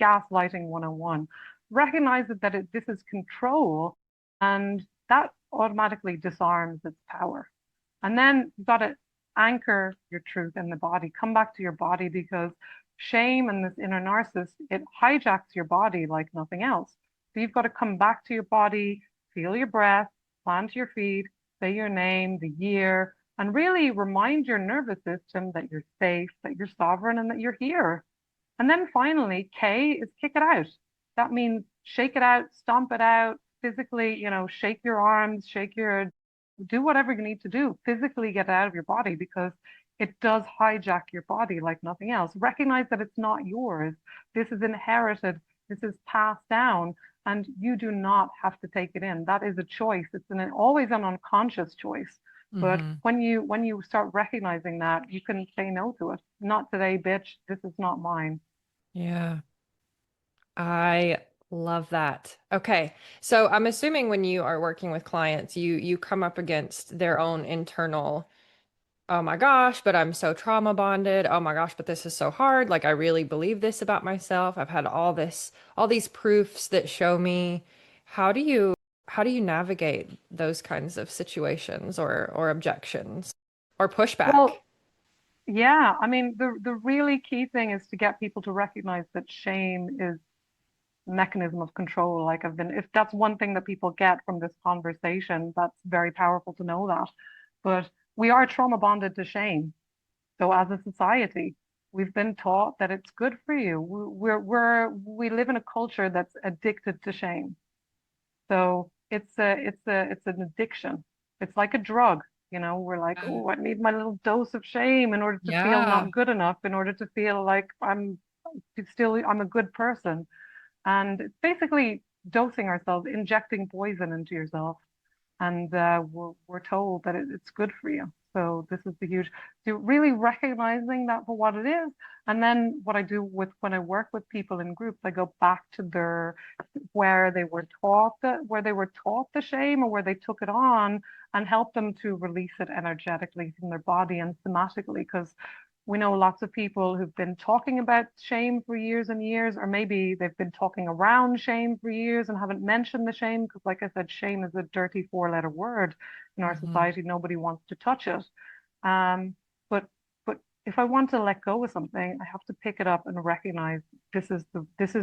gaslighting 101. Recognize that this is control, and that automatically disarms its power. And then you've got to anchor your truth in the body. Come back to your body because shame and this inner narcissist, it hijacks your body like nothing else. So you've got to come back to your body, feel your breath, plant your feet, say your name, the year, and really remind your nervous system that you're safe, that you're sovereign, and that you're here. And then finally, K is kick it out. That means shake it out, stomp it out, physically, shake your arms, do whatever you need to do, physically get out of your body because it does hijack your body like nothing else. Recognize that it's not yours. This is inherited, this is passed down, and you do not have to take it in. That is a choice. It's always an unconscious choice. But Hmm. when you start recognizing that, you can say no to it. Not today, bitch. This is not mine. Yeah. I love that. Okay. So I'm assuming when you are working with clients, you come up against their own internal, oh my gosh, but I'm so trauma bonded. Oh my gosh, but this is so hard. Like I really believe this about myself. I've had all these proofs that show me. How do you how do you navigate those kinds of situations or objections or pushback? Well, yeah, I mean, the really key thing is to get people to recognize that shame is a mechanism of control. Like if that's one thing that people get from this conversation, that's very powerful to know that. But we are trauma bonded to shame. So as a society, we've been taught that it's good for you. We live in a culture that's addicted to shame. So it's an addiction. It's like a drug. We're like, oh, I need my little dose of shame in order to feel Yeah. not good enough, in order to feel like I'm a good person. And it's basically dosing ourselves, injecting poison into yourself. And we're told that it's good for you. So this is the huge, so really recognizing that for what it is. And then what I do when I work with people in groups, I go back to where they were taught the shame, or where they took it on, and help them to release it energetically from their body and somatically. Because we know lots of people who've been talking about shame for years and years, or maybe they've been talking around shame for years and haven't mentioned the shame, because like I said, shame is a dirty four-letter word in our Hmm. society. Nobody wants to touch it. Um, but but if I want to let go of something, I have to pick it up and recognize this is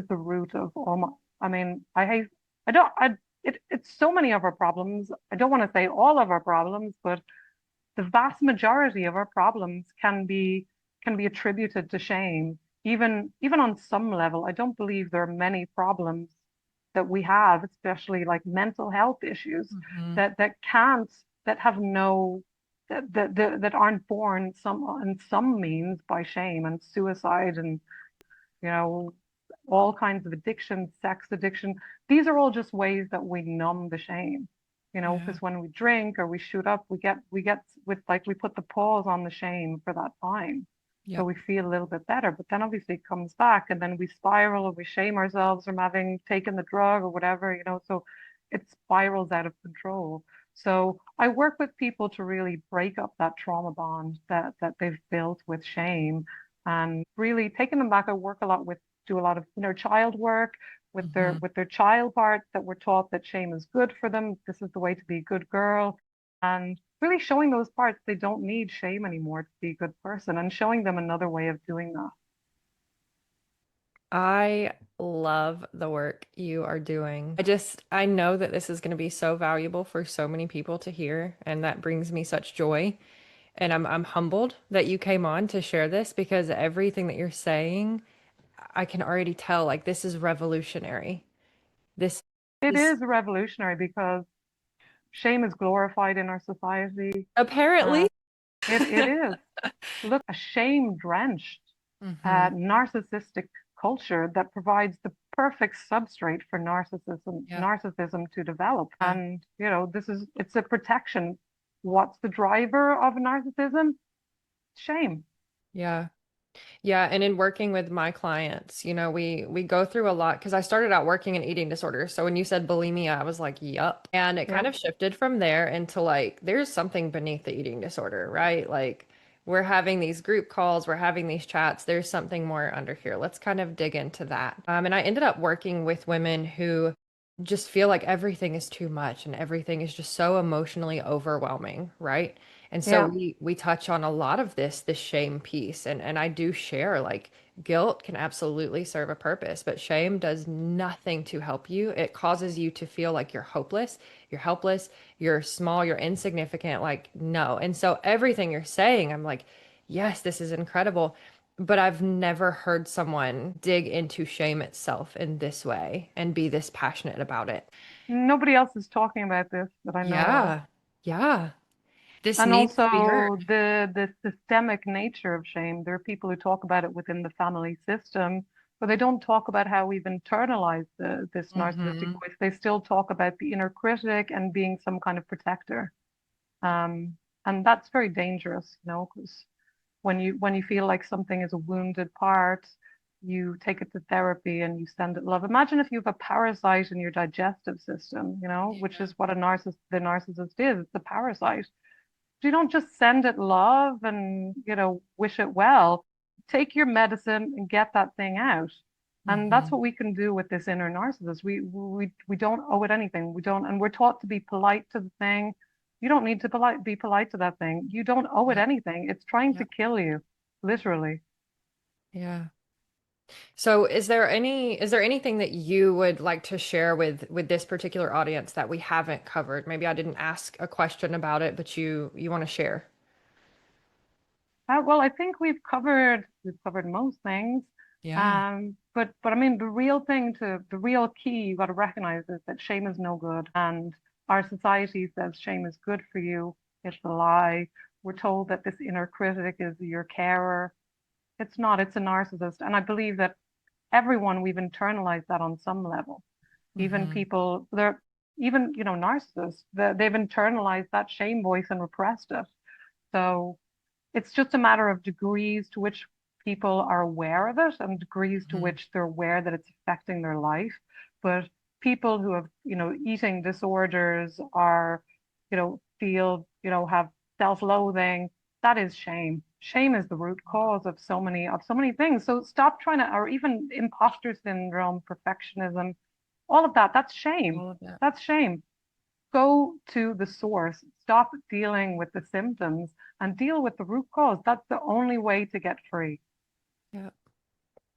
the root of all my, I mean, I hate, I don't, I, it's so many of our problems. I don't want to say all of our problems, but the vast majority of our problems can be attributed to shame. Even on some level, I don't believe there are many problems that we have, especially like mental health issues, Hmm. that can't that have no that aren't born some in some means by shame and suicide, and you know all kinds of addiction, sex addiction. These are all just ways that we numb the shame. Yeah. Because when we drink or we shoot up, we get with like we put the pause on the shame for that time. So Yep. we feel a little bit better. But then obviously it comes back, and then we spiral, or we shame ourselves from having taken the drug or whatever. So it spirals out of control. So I work with people to really break up that trauma bond that they've built with shame, and really taking them back. I work a lot with do a lot of inner child work with their Hmm. with their child part, that were taught that shame is good for them. This is the way to be a good girl. And really showing those parts they don't need shame anymore to be a good person, and showing them another way of doing that. I love the work you are doing. I know that this is going to be so valuable for so many people to hear, and that brings me such joy. And I'm humbled that you came on to share this because everything that you're saying, I can already tell like this is revolutionary. This It is is revolutionary because shame is glorified in our society. apparently. Uh, it is. Look, a shame-drenched, Hmm. narcissistic culture that provides the perfect substrate for Yeah. narcissism to develop. Yeah. And it's a protection. What's the driver of narcissism? Shame. Yeah. Yeah, and in working with my clients, we go through a lot because I started out working in eating disorders. So when you said bulimia, I was like, yup. And it kind Yep. of shifted from there into like there's something beneath the eating disorder, right? Like we're having these group calls, we're having these chats. There's something more under here. Let's kind of dig into that. And I ended up working with women who just feel like everything is too much and everything is just so emotionally overwhelming, right? And so Yeah. we touch on a lot of this shame piece, and I do share like guilt can absolutely serve a purpose, but shame does nothing to help you. It causes you to feel like you're hopeless, you're helpless, you're small, you're insignificant, like no. And so everything you're saying, I'm like, yes, this is incredible. But I've never heard someone dig into shame itself in this way and be this passionate about it. Nobody else is talking about this that I know of. Yeah. Yeah. This And needs to be also heard. the systemic nature of shame. There are people who talk about it within the family system, but they don't talk about how we've internalized this narcissistic Hmm. voice. They still talk about the inner critic and being some kind of protector. And that's very dangerous, because when you feel like something is a wounded part, you take it to therapy and you send it love. Imagine if you have a parasite in your digestive system, which Yeah. is what the narcissist is. It's a parasite. You don't just send it love and wish it well. Take your medicine and get that thing out. And that's Hmm. what we can do with this inner narcissist. We don't owe it anything. We don't, and we're taught to be polite to the thing. You don't need to be polite to that thing. You don't owe it Yeah. anything. It's trying to Yeah. kill you, literally. Yeah. So is there anything that you would like to share with this particular audience that we haven't covered? Maybe I didn't ask a question about it, but you want to share. Well, I think we've covered most things. Yeah. But I mean, the real key you got to recognize is that shame is no good, and our society says shame is good for you. It's a lie. We're told that this inner critic is your carer. It's not. It's a narcissist, and I believe that everyone we've internalized that on some level. Even Hmm. people, they're even narcissists. They've internalized that shame voice and repressed it. So it's just a matter of degrees to which people are aware of it and degrees to Hmm. which they're aware that it's affecting their life. But people who have, eating disorders are, have self-loathing, that is shame. Shame is the root cause of so many things. So stop trying to, or even imposter syndrome, perfectionism, all of that, that's shame. All of that. That's shame. Go to the source. Stop dealing with the symptoms and deal with the root cause. That's the only way to get free. Yeah.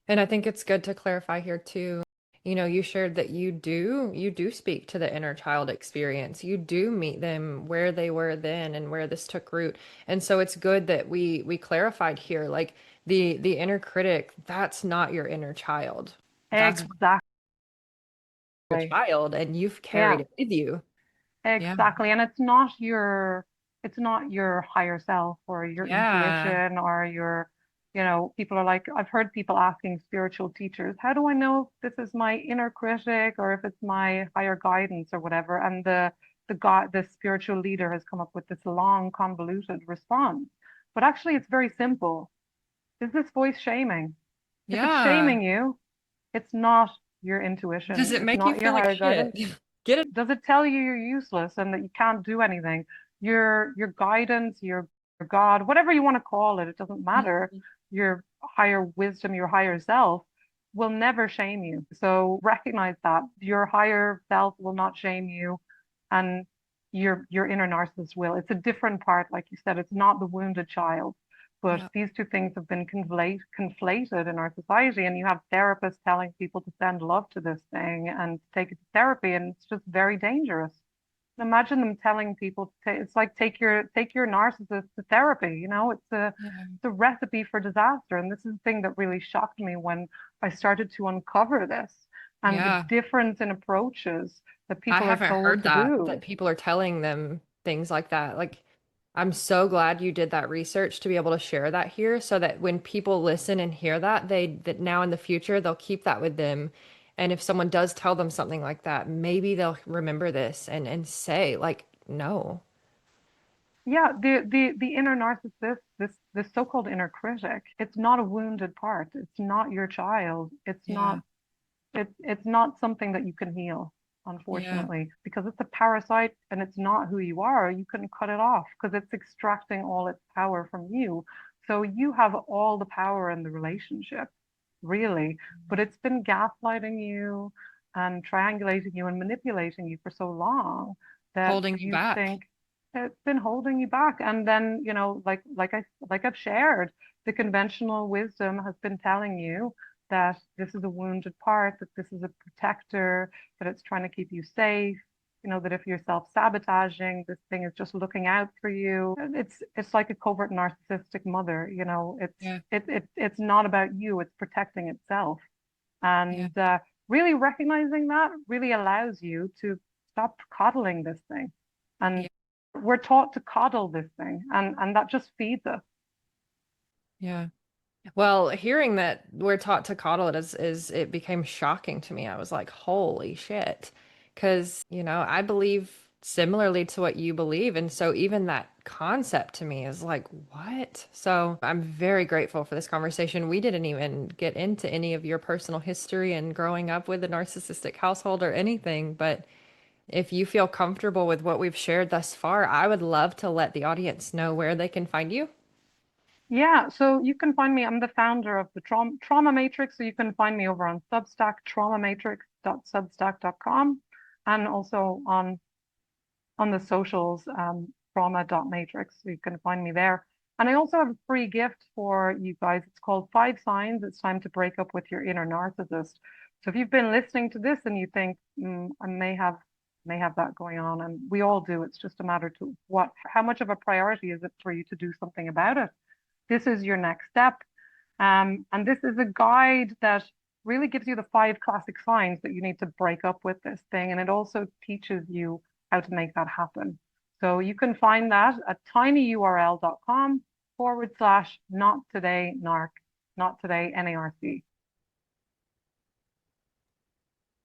And I think it's good to clarify here too. You know, you shared that you do speak to the inner child experience. You do meet them where they were then and where this took root. And so it's good that we clarified here, like the inner critic, that's not your inner child. That's Exactly. your child and you've carried Yeah, it with you. Yeah. exactly. And it's not your higher self or your Yeah. intuition or people are like, I've heard people asking spiritual teachers, how do I know if this is my inner critic or if it's my higher guidance or whatever? And the spiritual leader has come up with this long, convoluted response. But actually, it's very simple. Is this voice shaming? If it's Yeah. shaming you, it's not your Does intuition. it It's make you not your feel like higher shit? guidance. Get it? Does it tell you you're useless and that you can't do anything? Your guidance, your God, whatever you want to call it, it doesn't matter. Your higher wisdom, your higher self will never shame you. So recognize that your higher self will not shame you, and your inner narcissist will. It's a different part, like you said. It's not the wounded child. But Yeah. these two things have been conflated in our society, and you have therapists telling people to send love to this thing and take it to therapy, and it's just very dangerous. Imagine them telling people it's like take your narcissist to therapy. Yeah. It's a recipe for disaster. And this is the thing that really shocked me when I started to uncover this and the Yeah. difference in approaches that I people are haven't told heard to that do. people are telling them things like that. Like, I'm so glad you did that research to be able to share that here so that when people listen and hear that, that now in the future they'll keep that with them. And if someone does tell them something like that, maybe they'll remember this and say like, no. Yeah, the inner narcissist, this so-called inner critic, it's not a wounded part. It's not your child. It's not Yeah. it's not something that you can heal, Yeah. unfortunately, because it's a parasite and it's not who you are. You can cut it off because it's extracting all its power from you. So you have all the power in the relationship, really, but it's been gaslighting you and triangulating you and manipulating you for so long that Holding you you back. think it's been holding you back. And then, I've shared, the conventional wisdom has been telling you that this is a wounded part, that this is a protector, that it's trying to keep you safe, that if you're self-sabotaging, this thing is just looking out for you. It's like a covert narcissistic mother, Yeah. it's not about you, it's protecting itself. Yeah. And really recognizing that really allows you to stop coddling this thing. And Yeah. we're taught to coddle this thing, and that just feeds us. Yeah. Well, hearing that we're taught to coddle it is it became shocking to me. I was like, holy shit. Because, I believe similarly to what you believe. And so even that concept to me is like, what? So I'm very grateful for this conversation. We didn't even get into any of your personal history and growing up with a narcissistic household or anything. But if you feel comfortable with what we've shared thus far, I would love to let the audience know where they can find you. Yeah, so you can find me. I'm the founder of the Trauma Matrix, so you can find me over on Substack, traumamatrix.substack.com, and also on the socials, trauma.matrix. So you can find me there. And I also have a free gift for you guys. It's called 5 Signs It's Time to Break Up with Your Inner Narcissist. So if you've been listening to this and you think, I may have that going on, and we all do, it's just a matter to how much of a priority is it for you to do something about it? This is your next step. And this is a guide that really gives you the 5 classic signs that you need to break up with this thing. And it also teaches you how to make that happen. So you can find that at tinyurl.com/not today narc, not today NARC.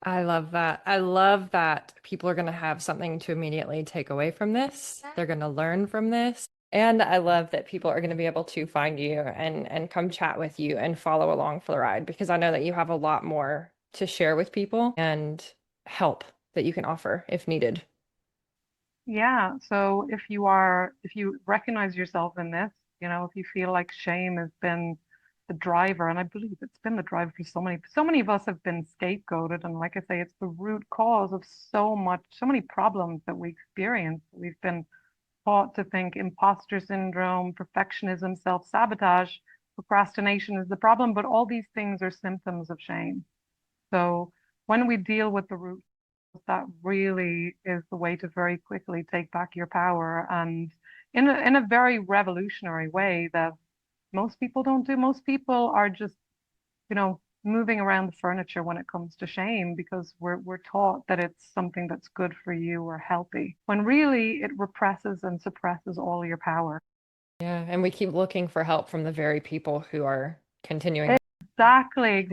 I love that. I love that people are going to have something to immediately take away from this. They're going to learn from this. And I love that people are going to be able to find you and come chat with you and follow along for the ride, because I know that you have a lot more to share with people and help that you can offer if needed. Yeah. So if you recognize yourself in this, if you feel like shame has been the driver, and I believe it's been the driver for so many of us have been scapegoated. And like I say, it's the root cause of so many problems that we experience. We've been taught to think imposter syndrome, perfectionism, self-sabotage, procrastination is the problem, but all these things are symptoms of shame. So when we deal with the root, that really is the way to very quickly take back your power, and in a very revolutionary way that most people don't do. Most people are just, moving around the furniture when it comes to shame, because we're taught that it's something that's good for you or healthy, when really it represses and suppresses all your power. Yeah, and we keep looking for help from the very people who are continuing. Exactly.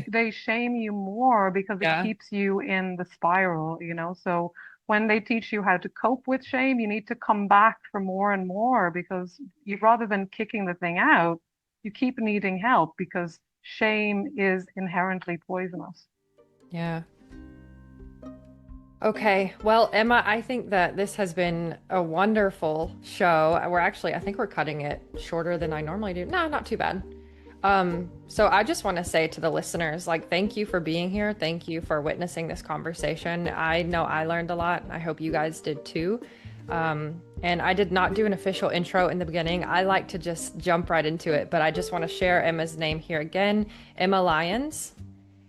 They shame you more because it Yeah. keeps you in the spiral. So when they teach you how to cope with shame, you need to come back for more and more, because rather than kicking the thing out, you keep needing help, because shame is inherently poisonous. Yeah. Okay. Well, Emma, I think that this has been a wonderful show. I think we're cutting it shorter than I normally do. No, not too bad. So I just want to say to the listeners, like, thank you for being here. Thank you for witnessing this conversation. I know I learned a lot. I hope you guys did too. And I did not do an official intro in the beginning. I like to just jump right into it, but I just want to share Emma's name here again, Emma Lyons.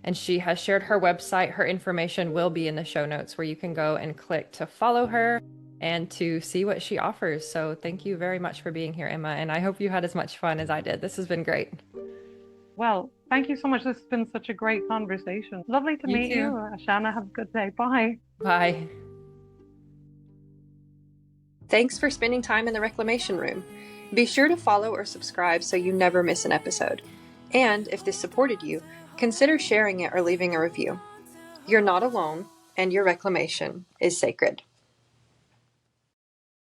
And she has shared her website. Her information will be in the show notes, where you can go and click to follow her and to see what she offers. So thank you very much for being here, Emma. And I hope you had as much fun as I did. This has been great. Well, thank you so much. This has been such a great conversation. Lovely to meet you. Ashana, have a good day. Bye. Bye. Thanks for spending time in the Reclamation Room. Be sure to follow or subscribe so you never miss an episode. And if this supported you, consider sharing it or leaving a review. You're not alone, and your reclamation is sacred.